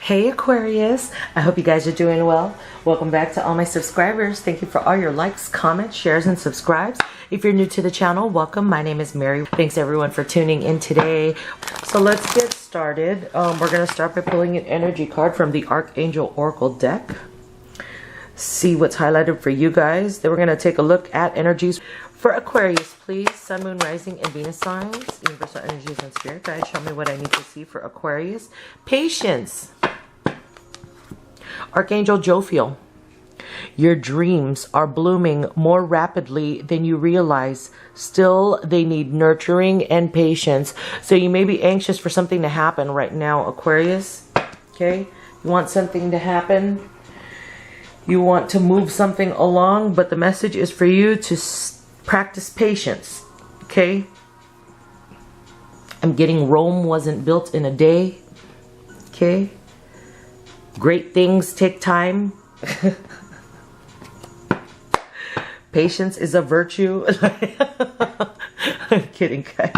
Hey Aquarius, I hope you guys are doing well. Welcome back to all my subscribers. Thank you for all your likes, comments, shares, and subscribes. If you're new to the channel, welcome. My name is Mary. Thanks everyone for tuning in today. So let's get started. We're going to start by pulling an energy card from the Archangel Oracle deck. See what's highlighted for you guys. Then we're going to take a look at energies for Aquarius, please. Sun, Moon, Rising, and Venus signs. Universal energies and spirit guides. Show me what I need to see for Aquarius. Patience. Archangel Jophiel. Your dreams are blooming more rapidly than you realize. Still, they need nurturing and patience. So you may be anxious for something to happen right now, Aquarius. Okay? You want something to happen. You want to move something along, but the message is for you to practice patience. Okay? I'm getting Rome wasn't built in a day. Okay? Great things take time. Patience is a virtue. I'm kidding, guys.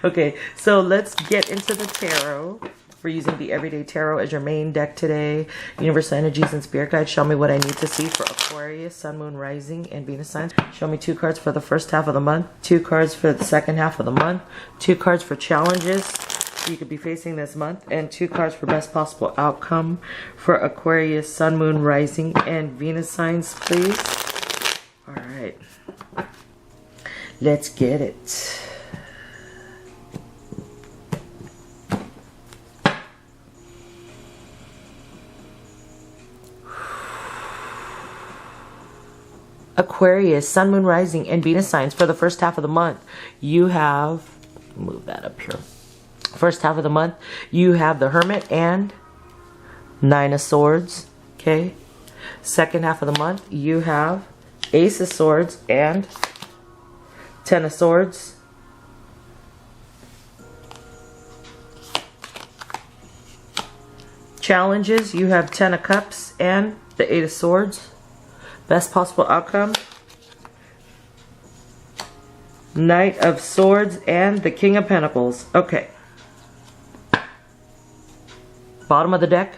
Okay, so let's get into the tarot. We're using the Everyday Tarot as your main deck today. Universal energies and spirit guides. Show me what I need to see for Aquarius, Sun, Moon, Rising, and Venus signs. Show me 2 cards for the first half of the month, 2 cards for the second half of the month, 2 cards for challenges you could be facing this month, and 2 cards for best possible outcome for Aquarius, Sun, Moon, Rising, and Venus signs, please. All right, let's get it. Aquarius, Sun, Moon, Rising, and Venus signs for the first half of the month. You have, move that up here. First half of the month, you have the Hermit and 9 of Swords. Okay. Second half of the month, you have Ace of Swords and 10 of Swords. Challenges, you have 10 of Cups and the 8 of Swords. Best possible outcome, Knight of Swords and the King of Pentacles. Okay. Bottom of the deck,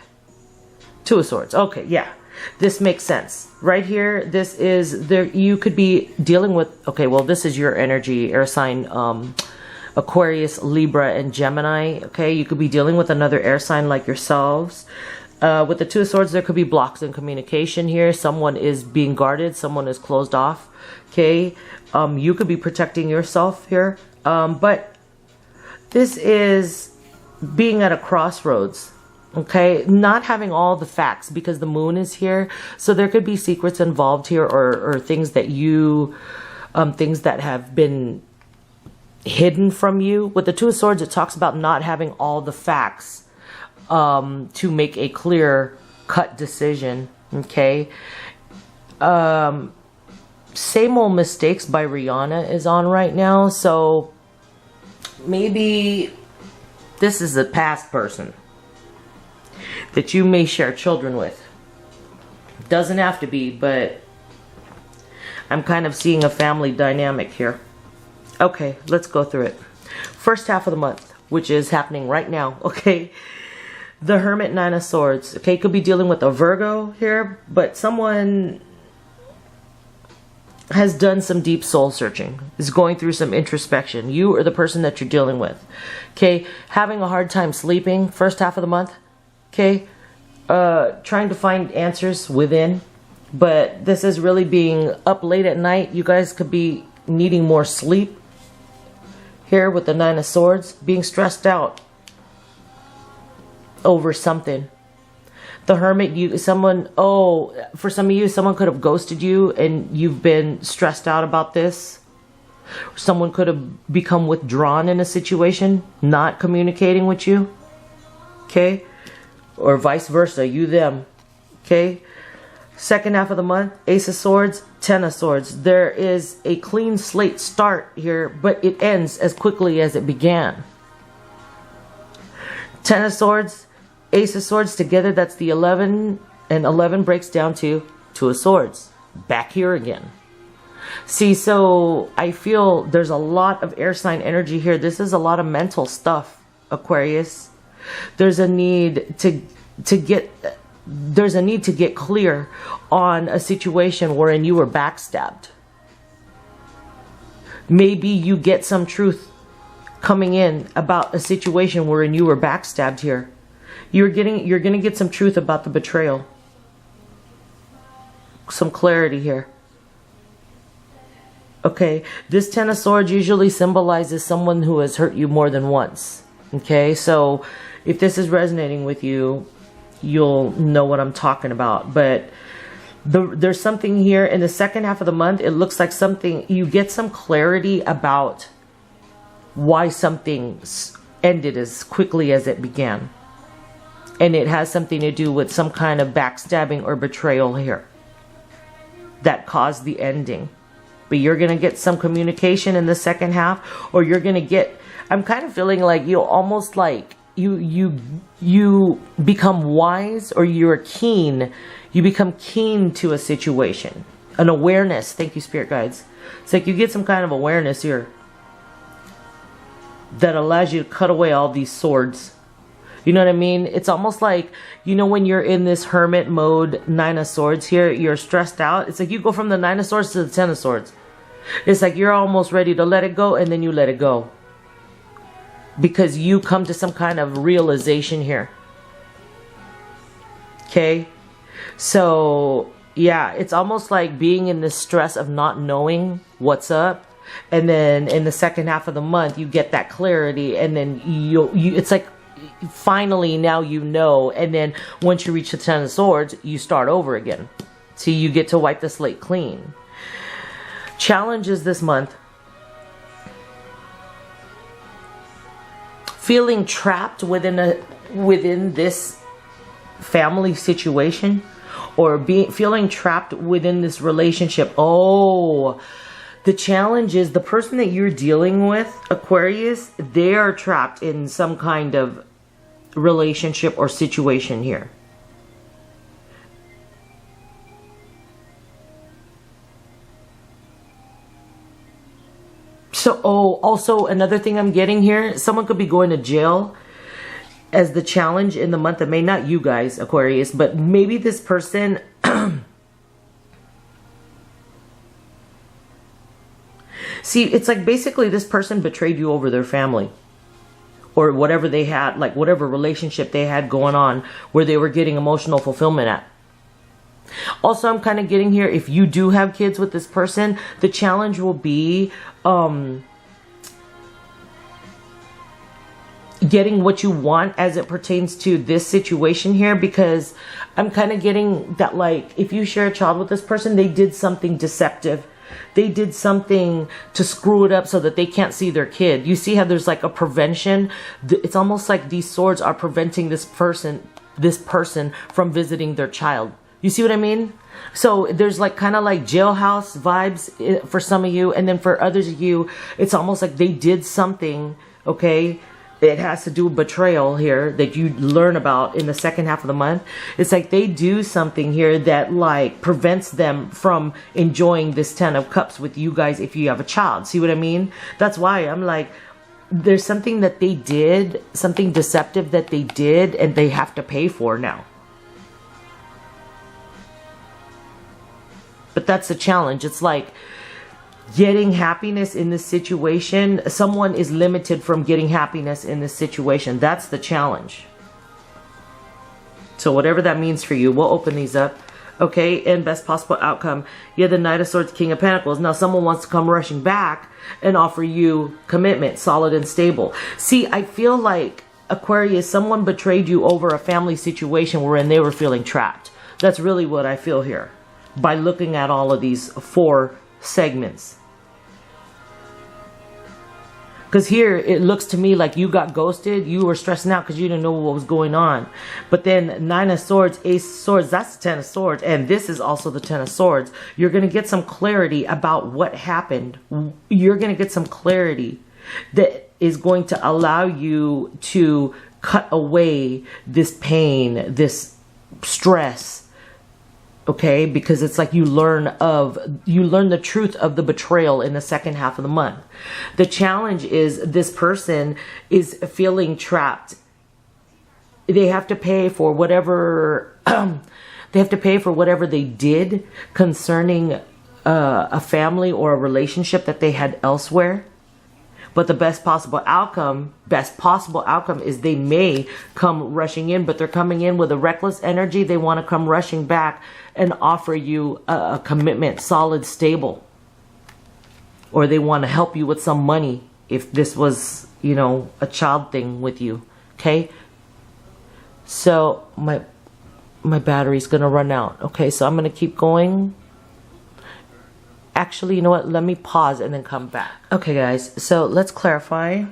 2 of Swords. Okay, yeah. This makes sense. Right here, this is there. You could be dealing with, okay, well, this is your energy, air sign, Aquarius, Libra, and Gemini. Okay, you could be dealing with another air sign like yourselves. With the 2 of Swords, there could be blocks in communication here. Someone is being guarded. Someone is closed off. Okay. You could be protecting yourself here. But this is being at a crossroads. Okay. Not having all the facts because the moon is here. So there could be secrets involved here or things that you, things that have been hidden from you. With the 2 of Swords, it talks about not having all the facts to make a clear cut decision. Okay. Same Old Mistakes by Rihanna is on right now, so maybe this is a past person that you may share children with. Doesn't have to be, but I'm kind of seeing a family dynamic here. Okay, let's go through it. First half of the month, which is happening right now. Okay. The Hermit, 9 of Swords. Okay, could be dealing with a Virgo here, but someone has done some deep soul searching, is going through some introspection. You or the person that you're dealing with. Okay, having a hard time sleeping, first half of the month. Okay, trying to find answers within, but this is really being up late at night. You guys could be needing more sleep here with the 9 of Swords, being stressed out over something. The Hermit, for some of you, someone could have ghosted you and you've been stressed out about this. Someone could have become withdrawn in a situation, not communicating with you. Okay? Or vice versa, you, them. Okay? Second half of the month, Ace of Swords, 10 of Swords. There is a clean slate start here, but it ends as quickly as it began. 10 of Swords, Ace of Swords together, that's the 11, and 11 breaks down to 2 of Swords. Back here again. See, so I feel there's a lot of air sign energy here. This is a lot of mental stuff, Aquarius. There's a need to there's a need to get clear on a situation wherein you were backstabbed. Maybe you get some truth coming in about a situation wherein you were backstabbed here. You're going to get some truth about the betrayal. Some clarity here. Okay, this Ten of Swords usually symbolizes someone who has hurt you more than once. Okay, so if this is resonating with you, you'll know what I'm talking about. But there's something here in the second half of the month. It looks like something, you get some clarity about why something ended as quickly as it began. And it has something to do with some kind of backstabbing or betrayal here that caused the ending. But you're going to get some communication in the second half, or you're going to get, I'm kind of feeling like you almost like you become wise, or you're keen. You become keen to a situation, an awareness. Thank you, spirit guides. It's like you get some kind of awareness here that allows you to cut away all these swords. You know what I mean? It's almost like, you know, when you're in this hermit mode, Nine of Swords here, you're stressed out. It's like you go from the Nine of Swords to the Ten of Swords. It's like you're almost ready to let it go, and then you let it go. Because you come to some kind of realization here. Okay? So, yeah, it's almost like being in this stress of not knowing what's up. And then in the second half of the month, you get that clarity, and then it's like, finally now you know. And then once you reach the Ten of Swords, you start over again. So you get to wipe the slate clean. Challenges this month: feeling trapped within this family situation, or feeling trapped within this relationship. Oh, the challenge is the person that you're dealing with, Aquarius, they are trapped in some kind of relationship or situation here. So, also another thing I'm getting here, someone could be going to jail as the challenge in the month of May. Not you guys, Aquarius, but maybe this person see, it's like basically this person betrayed you over their family, or whatever they had, like whatever relationship they had going on where they were getting emotional fulfillment at. Also, I'm kind of getting here, if you do have kids with this person, the challenge will be getting what you want as it pertains to this situation here, because I'm kind of getting that, like, if you share a child with this person, they did something deceptive. They did something to screw it up so that they can't see their kid. You see how there's like a prevention? It's almost like these swords are preventing this person from visiting their child. You see what I mean? So there's like kind of like jailhouse vibes for some of you, and then for others of you, it's almost like they did something, okay? It has to do with betrayal here that you learn about in the second half of the month. It's like they do something here that like prevents them from enjoying this Ten of Cups with you guys if you have a child. See what I mean? That's why I'm like, there's something that they did, something deceptive that they did, and they have to pay for now. But that's the challenge. It's like getting happiness in this situation. Someone is limited from getting happiness in this situation. That's the challenge. So whatever that means for you, we'll open these up. Okay, and best possible outcome. You have the Knight of Swords, King of Pentacles. Now someone wants to come rushing back and offer you commitment, solid and stable. See, I feel like, Aquarius, someone betrayed you over a family situation wherein they were feeling trapped. That's really what I feel here by looking at all of these 4 segments. Because here it looks to me like you got ghosted. You were stressing out because you didn't know what was going on. But then Nine of Swords, Ace of Swords, that's the Ten of Swords. And this is also the Ten of Swords. You're going to get some clarity about what happened. You're going to get some clarity that is going to allow you to cut away this pain, this stress. Okay, because it's like you learn the truth of the betrayal in the second half of the month. The challenge is this person is feeling trapped they have to pay for whatever they have to pay for whatever they did concerning a family or a relationship that they had elsewhere. But the best possible outcome is they may come rushing in, but they're coming in with a reckless energy. They want to come rushing back and offer you a commitment, solid, stable. Or they want to help you with some money if this was, you know, a child thing with you. Okay? So my battery's going to run out. Okay, so I'm going to keep going. Actually, you know what? Let me pause and then come back. Okay, guys. So let's clarify.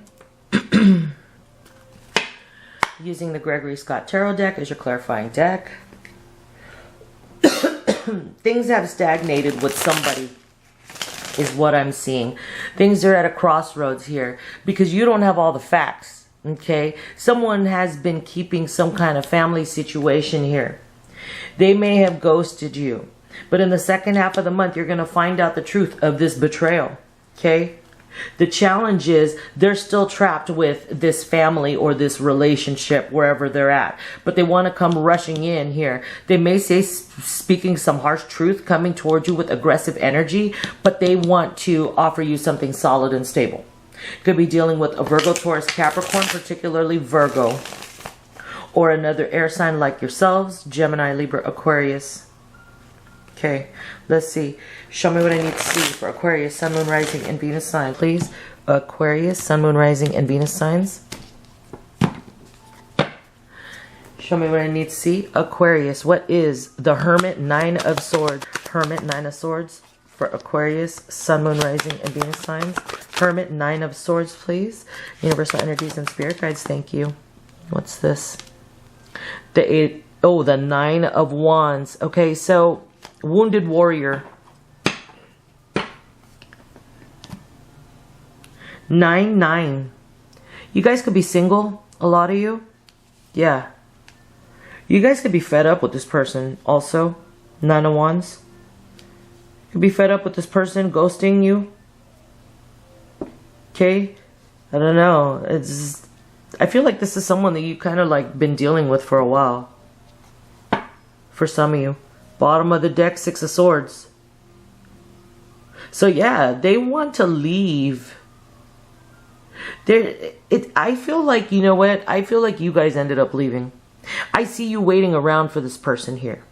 Using the Gregory Scott Tarot deck as your clarifying deck. Things have stagnated with somebody is what I'm seeing. Things are at a crossroads here because you don't have all the facts. Okay? Someone has been keeping some kind of family situation here. They may have ghosted you. But in the second half of the month, you're going to find out the truth of this betrayal. Okay? The challenge is they're still trapped with this family or this relationship wherever they're at. But they want to come rushing in here. They may say speaking some harsh truth, coming towards you with aggressive energy, but they want to offer you something solid and stable. Could be dealing with a Virgo, Taurus, Capricorn, particularly Virgo. Or another air sign like yourselves, Gemini, Libra, Aquarius. Okay, let's see. Show me what I need to see for Aquarius, Sun, Moon, Rising, and Venus sign, please. Aquarius, Sun, Moon, Rising, and Venus signs. Show me what I need to see. Aquarius, what is the Hermit, Nine of Swords? Hermit, Nine of Swords for Aquarius, Sun, Moon, Rising, and Venus signs. Hermit, Nine of Swords, please. Universal energies and spirit guides, thank you. What's this? The Nine of Wands. Okay, so Wounded Warrior. 9. You guys could be single, a lot of you. Yeah. You guys could be fed up with this person also. 9 of Wands. Could be fed up with this person ghosting you. Okay? I don't know. I feel like this is someone that you kind of like been dealing with for a while. For some of you. Bottom of the deck, Six of Swords. So yeah, they want to leave. I feel like, you know what? I feel like you guys ended up leaving. I see you waiting around for this person here.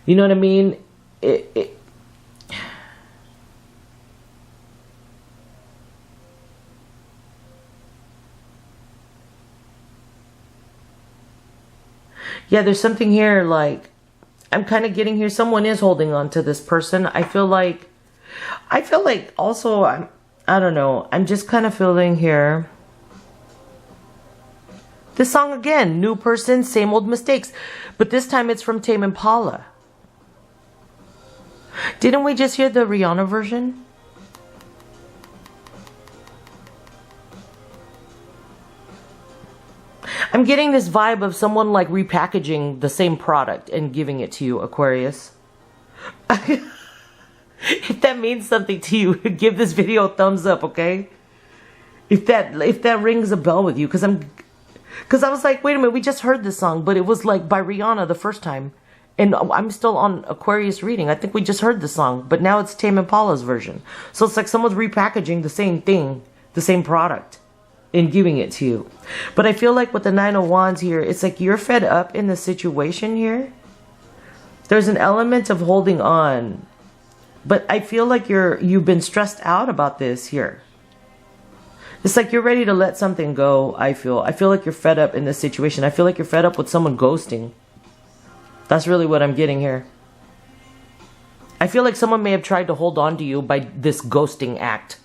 You know what I mean? Yeah, there's something here like, I'm kind of getting here. Someone is holding on to this person. I feel like also, I don't know. I'm just kind of feeling here. This song again, new person, same old mistakes. But this time it's from Tame Impala. Didn't we just hear the Rihanna version? I'm getting this vibe of someone like repackaging the same product and giving it to you, Aquarius. If that means something to you, give this video a thumbs up, okay? If that rings a bell with you, because I was like, wait a minute, we just heard this song, but it was like by Rihanna the first time, and I'm still on Aquarius reading. I think we just heard the song, but now it's Tame Impala's version. So it's like someone's repackaging the same thing, the same product, and giving it to you. But I feel like with the Nine of Wands here, it's like you're fed up in the situation here. There's an element of holding on. But I feel like you've been stressed out about this here. It's like you're ready to let something go, I feel. I feel like you're fed up in this situation. I feel like you're fed up with someone ghosting. That's really what I'm getting here. I feel like someone may have tried to hold on to you by this ghosting act.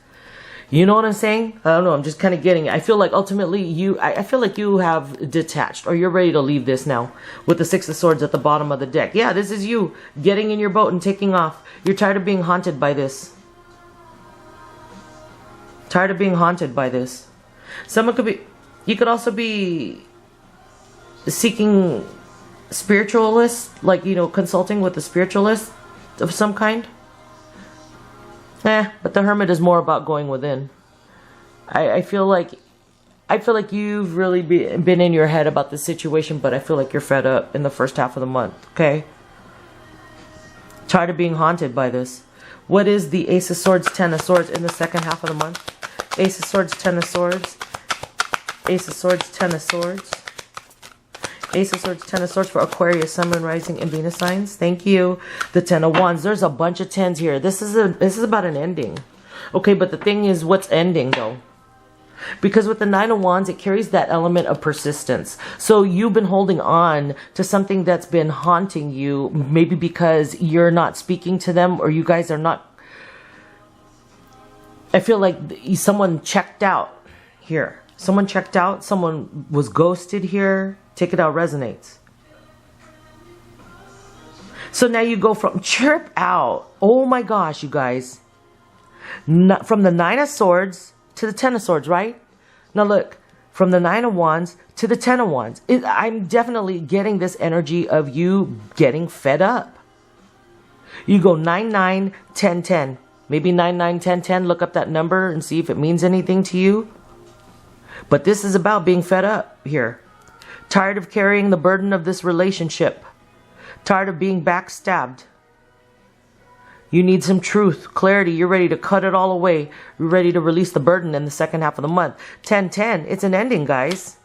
You know what I'm saying? I don't know. I'm just kind of getting it. I feel like ultimately I feel like you have detached, or you're ready to leave this now with the Six of Swords at the bottom of the deck. Yeah, this is you getting in your boat and taking off. You're tired of being haunted by this. Tired of being haunted by this. You could also be seeking spiritualists, like, you know, consulting with a spiritualist of some kind. But the Hermit is more about going within. I feel like I feel like you've really been in your head about this situation, but I feel like you're fed up in the first half of the month, okay? Tired of being haunted by this. What is the Ace of Swords, Ten of Swords in the second half of the month? Ace of Swords, Ten of Swords. Ace of Swords, Ten of Swords. Ace of Swords, Ten of Swords for Aquarius, Sun, Moon, Rising, and Venus signs. Thank you. The Ten of Wands. There's a bunch of tens here. This is about an ending. Okay, but the thing is, what's ending though? Because with the Nine of Wands, it carries that element of persistence. So you've been holding on to something that's been haunting you, maybe because you're not speaking to them, or you guys are not. I feel like someone checked out here. Someone checked out. Someone was ghosted here. Take it out resonates. So now you go from chirp out. Oh my gosh, you guys. From the Nine of Swords to the Ten of Swords, right? Now look, from the Nine of Wands to the Ten of Wands. I'm definitely getting this energy of you getting fed up. You go 9, 9, 10, 10. Maybe 9, 9, 10, 10. Look up that number and see if it means anything to you. But this is about being fed up here. Tired of carrying the burden of this relationship. Tired of being backstabbed. You need some truth, clarity. You're ready to cut it all away. You're ready to release the burden in the second half of the month. 10, 10. It's an ending, guys.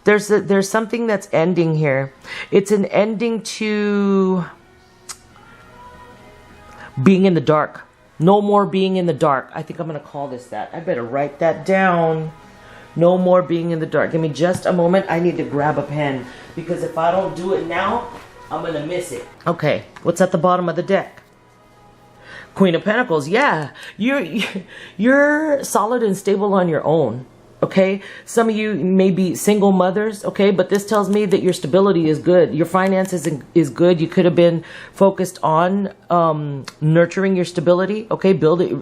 There's something that's ending here. It's an ending to being in the dark. No more being in the dark. I think I'm going to call this that. I better write that down. No more being in the dark. Give me just a moment. I need to grab a pen, because if I don't do it now, I'm going to miss it. Okay, what's at the bottom of the deck? Queen of Pentacles. Yeah, you're solid and stable on your own. Okay, some of you may be single mothers. Okay, but this tells me that your stability is good. Your finances is good. You could have been focused on nurturing your stability. Okay,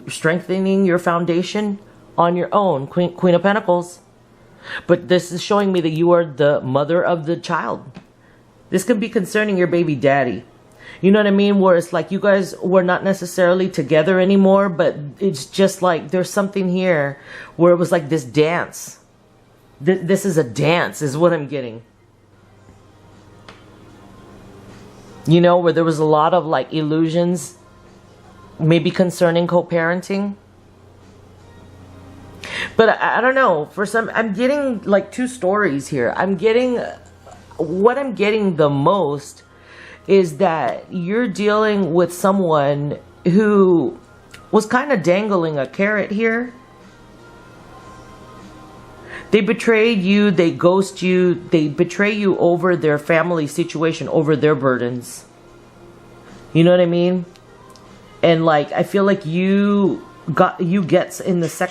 strengthening your foundation on your own. Queen of Pentacles. But this is showing me that you are the mother of the child. This could be concerning your baby daddy. You know what I mean? Where it's like you guys were not necessarily together anymore, but it's just like there's something here where it was like this dance. This is a dance is what I'm getting. You know, where there was a lot of like illusions, maybe concerning co-parenting. But I don't know. For some, I'm getting like two stories here. What I'm getting the most is that you're dealing with someone who was kind of dangling a carrot here. They betrayed you, they ghost you, they betray you over their family situation, over their burdens. You know what I mean? And like, I feel like you get in the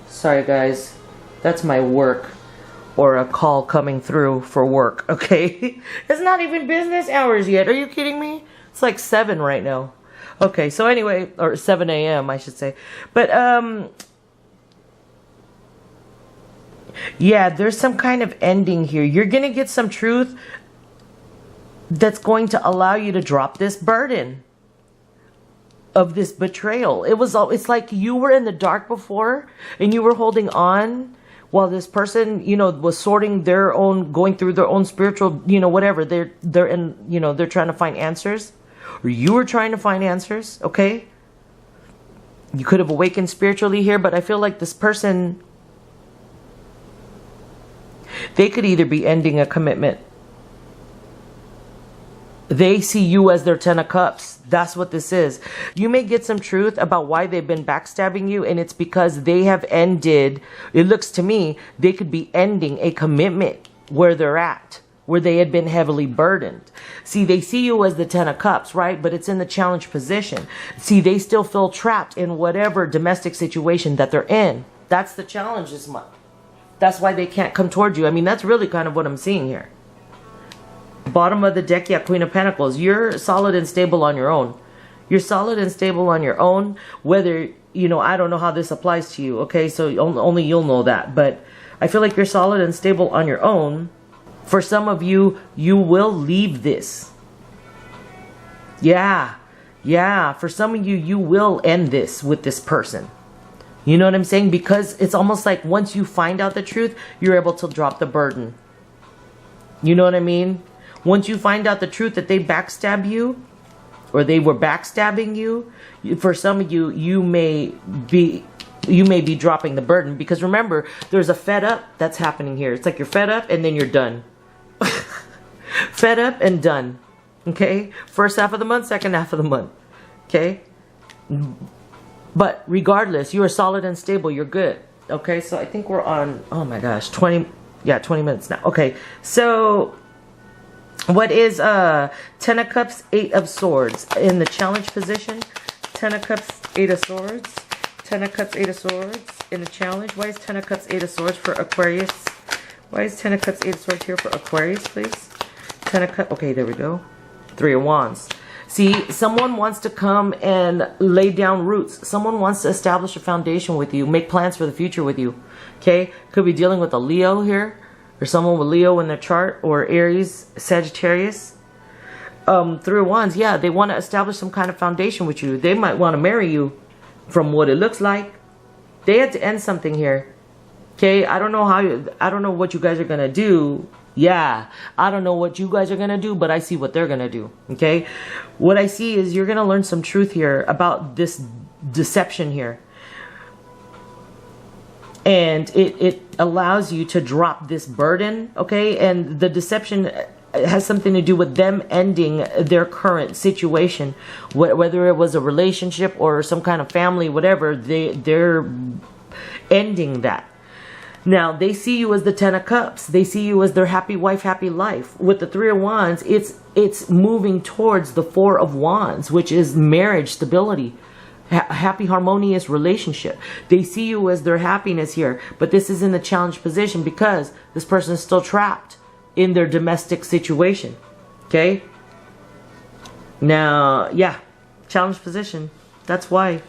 Sorry guys, that's my work or a call coming through for work, okay? It's not even business hours yet. Are you kidding me? It's like 7 right now. Okay, so anyway, or 7 a.m. I should say. But yeah, there's some kind of ending here. You're going to get some truth that's going to allow you to drop this burden of this betrayal. It's like you were in the dark before and you were holding on while this person, you know, was sorting their own, going through their own spiritual, you know, whatever. They're in, you know, they're trying to find answers, or you were trying to find answers. Okay. You could have awakened spiritually here, but I feel like this person, they could either be ending a commitment. They see you as their 10 of cups. That's what this is. You may get some truth about why they've been backstabbing you, and it's because they have ended, it looks to me, they could be ending a commitment where they're at, where they had been heavily burdened. See, they see you as the 10 of cups, right? But it's in the challenge position. See, they still feel trapped in whatever domestic situation that they're in. That's the challenge this month. That's why they can't come towards you. I mean, that's really kind of what I'm seeing here. Bottom of the deck, yeah, Queen of Pentacles. You're solid and stable on your own. You're solid and stable on your own. Whether, you know, I don't know how this applies to you, okay? So only you'll know that. But I feel like you're solid and stable on your own. For some of you, you will leave this. Yeah. Yeah. For some of you, you will end this with this person. You know what I'm saying? Because it's almost like once you find out the truth, you're able to drop the burden. You know what I mean? Once you find out the truth that they backstab you, or they were backstabbing you, for some of you, you may be dropping the burden. Because remember, there's a fed up that's happening here. It's like you're fed up and then you're done. Fed up and done. Okay? First half of the month, second half of the month. Okay? But regardless, you are solid and stable. You're good. Okay? So I think we're on, oh my gosh, 20 minutes now. Okay. So what is 10 of Cups, 8 of Swords in the challenge position? 10 of Cups, 8 of Swords. 10 of Cups, 8 of Swords in the challenge. Why is 10 of Cups, 8 of Swords for Aquarius? Why is 10 of Cups, 8 of Swords here for Aquarius, please? 10 of Cups. Okay, there we go. 3 of Wands. See, someone wants to come and lay down roots. Someone wants to establish a foundation with you, make plans for the future with you. Okay? Could be dealing with a Leo here, or someone with Leo in their chart, or Aries, Sagittarius. 3 of Wands, yeah, they want to establish some kind of foundation with you. They might want to marry you from what it looks like. They had to end something here. Okay? I don't know what you guys are going to do. Yeah, I don't know what you guys are going to do, but I see what they're going to do. Okay? What I see is you're going to learn some truth here about this deception here. And it allows you to drop this burden, okay? And the deception has something to do with them ending their current situation. Whether it was a relationship or some kind of family, whatever, they're ending that. Now, they see you as the 10 of Cups. They see you as their happy wife, happy life. With the 3 of Wands, it's moving towards the 4 of Wands, which is marriage, stability, happy, harmonious relationship. They see you as their happiness here, but this is in the challenge position because this person is still trapped in their domestic situation. Okay? Now, yeah, challenge position. That's why.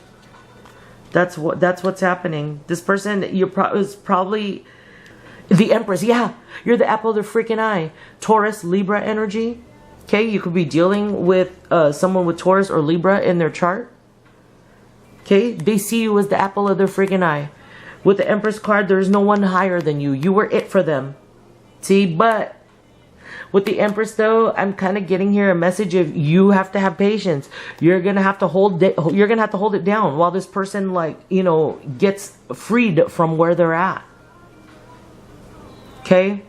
That's what's happening. This person, is probably the Empress. Yeah, you're the apple of their freaking eye. Taurus, Libra energy. Okay, you could be dealing with someone with Taurus or Libra in their chart. Okay, they see you as the apple of their freaking eye. With the Empress card, there's no one higher than you. You were it for them. See, but with the Empress, though, I'm kind of getting here a message of you have to have patience. You're gonna have to hold it down while this person, like, you know, gets freed from where they're at. Okay.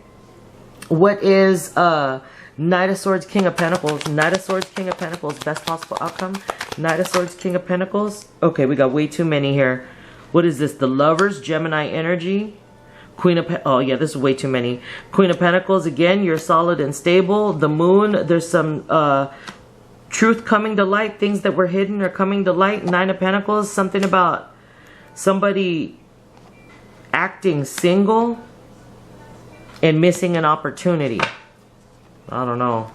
What is Knight of Swords, King of Pentacles? Knight of Swords, King of Pentacles. Best possible outcome. Knight of Swords, King of Pentacles. Okay, we got way too many here. What is this? The Lovers, Gemini energy. Queen of oh yeah, this is way too many. Queen of Pentacles, again, you're solid and stable. The Moon, there's some truth coming to light. Things that were hidden are coming to light. 9 of Pentacles, something about somebody acting single and missing an opportunity. I don't know.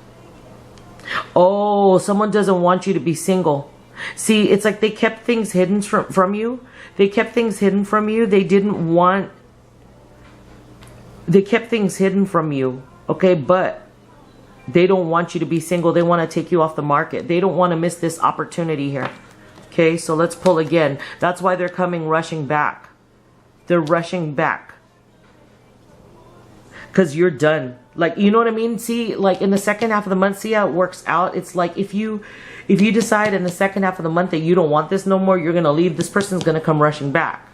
Oh, someone doesn't want you to be single. See, it's like they kept things hidden from you. They kept things hidden from you. They kept things hidden from you, okay? But they don't want you to be single. They want to take you off the market. They don't want to miss this opportunity here, okay? So let's pull again. That's why they're coming rushing back. They're rushing back because you're done. Like, you know what I mean? See, like in the second half of the month, see how it works out? It's like if you decide in the second half of the month that you don't want this no more, you're going to leave. This person's going to come rushing back.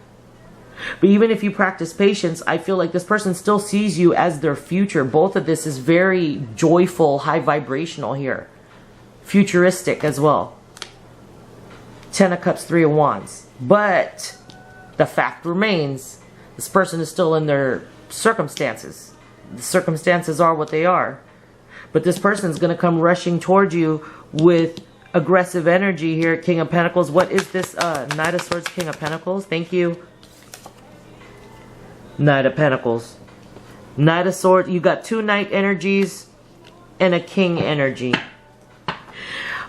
But even if you practice patience, I feel like this person still sees you as their future. Both of this is very joyful, high vibrational here. Futuristic as well. 10 of Cups, 3 of Wands. But the fact remains, this person is still in their circumstances. The circumstances are what they are. But this person is going to come rushing towards you with aggressive energy here. King of Pentacles. What is this? Knight of Swords, King of Pentacles. Thank you. Knight of Pentacles. Knight of Swords. You got 2 Knight energies and a King energy.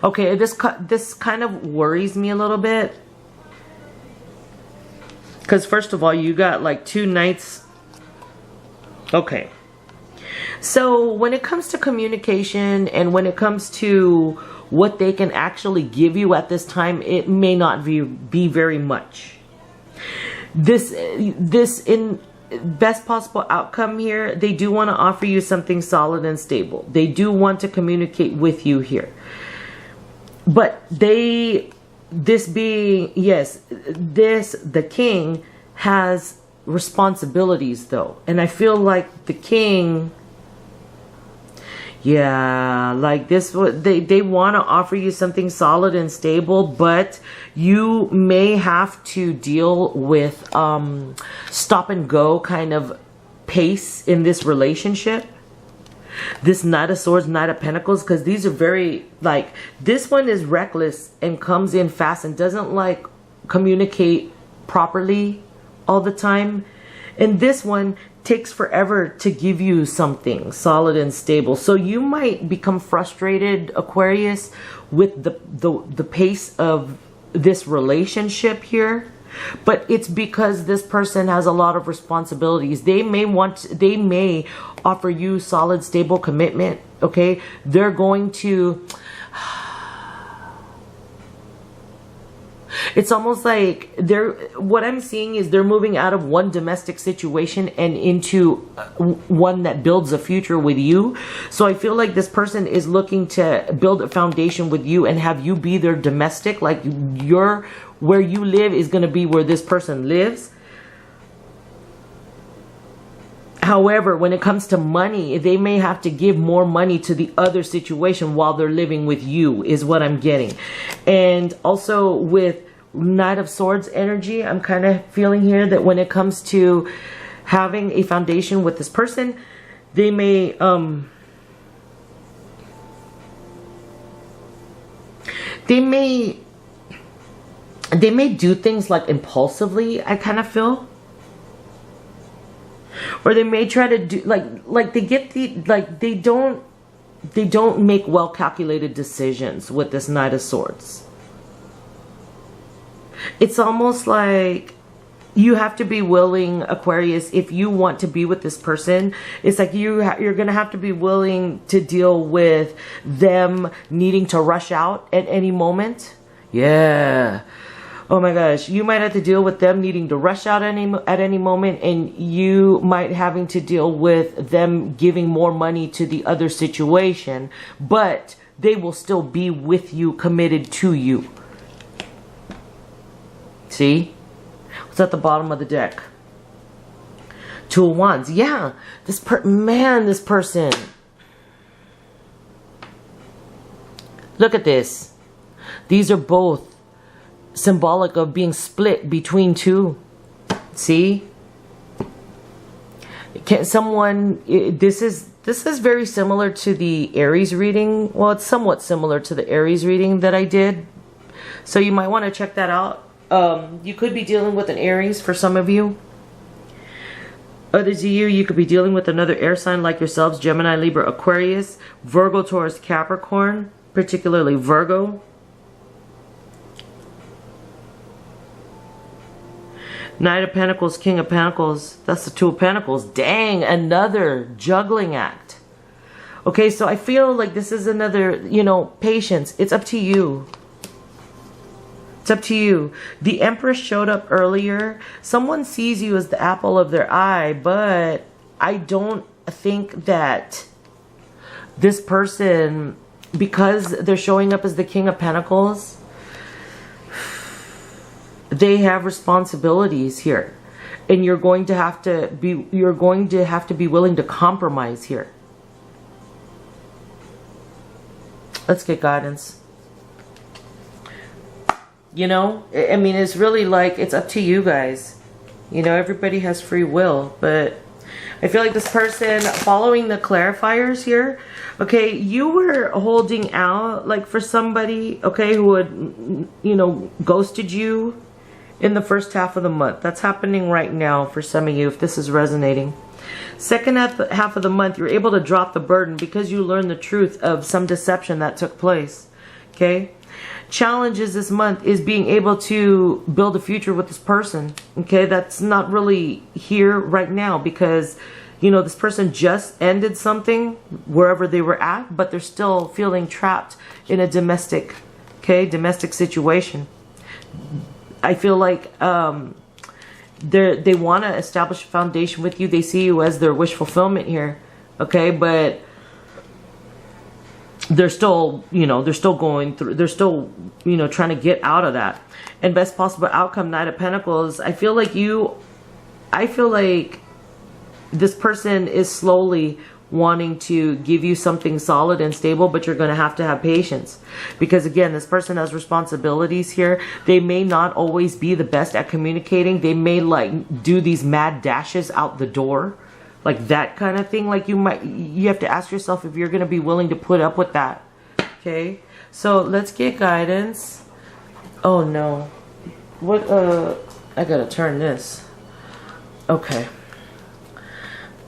Okay, this kind of worries me a little bit. Because first of all, you got like 2 Knights. Okay. So when it comes to communication and when it comes to what they can actually give you at this time, it may not be very much. This in best possible outcome here, they do want to offer you something solid and stable. They do want to communicate with you here. But this being, yes, the king has responsibilities though. And I feel like the king, yeah, like this, they want to offer you something solid and stable, but you may have to deal with stop and go kind of pace in this relationship. This Knight of Swords, Knight of Pentacles, because these are very, like, this one is reckless and comes in fast and doesn't like communicate properly all the time. And this one takes forever to give you something solid and stable. So you might become frustrated, Aquarius, with the pace of this relationship here. But it's because this person has a lot of responsibilities. They may offer you solid, stable commitment. Okay, they're going to, it's almost like what I'm seeing is they're moving out of one domestic situation and into one that builds a future with you. So I feel like this person is looking to build a foundation with you and have you be their domestic. Like where you live is going to be where this person lives. However, when it comes to money, they may have to give more money to the other situation while they're living with you, is what I'm getting. And also with Knight of Swords energy, I'm kind of feeling here that when it comes to having a foundation with this person, they may do things like impulsively, I kind of feel. Or they may try to do like they get the, like they don't make well calculated decisions with this Knight of Swords. It's almost like you have to be willing, Aquarius, if you want to be with this person. It's like you're going to have to be willing to deal with them needing to rush out at any moment. Yeah. Oh my gosh, you might have to deal with them needing to rush out at any moment, and you might having to deal with them giving more money to the other situation, but they will still be with you, committed to you. See? What's at the bottom of the deck? Two of Wands. Yeah, this person. Look at this. These are both symbolic of being split between two. See? This is very similar to the Aries reading. Well, it's somewhat similar to the Aries reading that I did. So you might want to check that out. You could be dealing with an Aries for some of you. Others of you could be dealing with another air sign like yourselves: Gemini, Libra, Aquarius, Virgo, Taurus, Capricorn, particularly Virgo. Knight of Pentacles, King of Pentacles. That's the Two of Pentacles. Dang, another juggling act. Okay, so I feel like this is another, patience. It's up to you. It's up to you. The Empress showed up earlier. Someone sees you as the apple of their eye, but I don't think that this person, because they're showing up as the King of Pentacles, they have responsibilities here, and you're going to have to be willing to compromise here. Let's get guidance. I mean, it's really like, it's up to you guys. Everybody has free will, but I feel like this person, following the clarifiers here, okay, you were holding out like for somebody, okay, who had, ghosted you in the first half of the month. That's happening right now for some of you, if this is resonating. Second half of the month, you're able to drop the burden because you learned the truth of some deception that took place. Okay? Challenges this month is being able to build a future with this person. Okay? That's not really here right now because, this person just ended something wherever they were at, but they're still feeling trapped in a domestic, domestic situation. I feel like they want to establish a foundation with you. They see you as their wish fulfillment here, okay? But they're still, they're still going through, they're still, trying to get out of that. And best possible outcome, Knight of Pentacles. I feel like this person is slowly wanting to give you something solid and stable, but you're going to have patience, because again, this person has responsibilities here. They may not always be the best at communicating. They may like do these mad dashes out the door, like that kind of thing. Like you have to ask yourself if you're going to be willing to put up with that. Okay, so let's get guidance. Oh no, what I gotta turn this.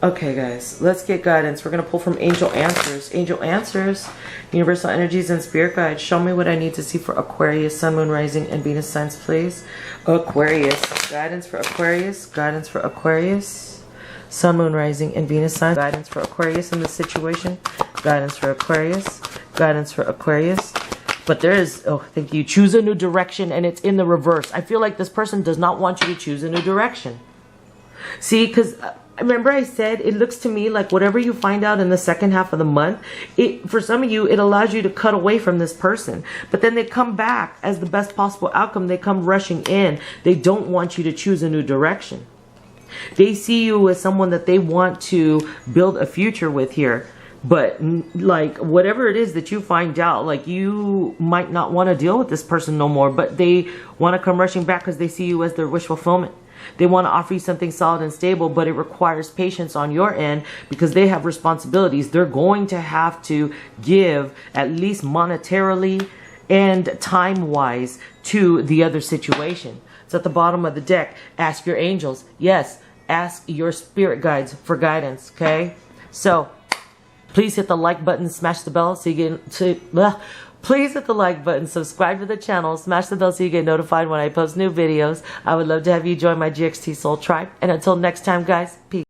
Okay, guys, let's get guidance. We're going to pull from Angel Answers. Angel Answers, Universal Energies and Spirit Guides. Show me what I need to see for Aquarius, Sun, Moon, Rising, and Venus signs, please. Aquarius. Guidance for Aquarius. Guidance for Aquarius. Sun, Moon, Rising, and Venus signs. Guidance for Aquarius in this situation. Guidance for Aquarius. Guidance for Aquarius. But there is, oh, thank you. Choose a new direction, and it's in the reverse. I feel like this person does not want you to choose a new direction. See, because remember I said it looks to me like whatever you find out in the second half of the month, for some of you, it allows you to cut away from this person. But then they come back as the best possible outcome. They come rushing in. They don't want you to choose a new direction. They see you as someone that they want to build a future with here. But like whatever it is that you find out, like you might not want to deal with this person no more, but they want to come rushing back because they see you as their wish fulfillment. They want to offer you something solid and stable, but it requires patience on your end because they have responsibilities. They're going to have to give at least monetarily and time-wise to the other situation. It's at the bottom of the deck. Ask your angels. Yes, ask your spirit guides for guidance, okay? So please hit the like button, smash the bell so you get please hit the like button, subscribe to the channel, smash the bell so you get notified when I post new videos. I would love to have you join my GXT Soul Tribe. And until next time, guys, peace.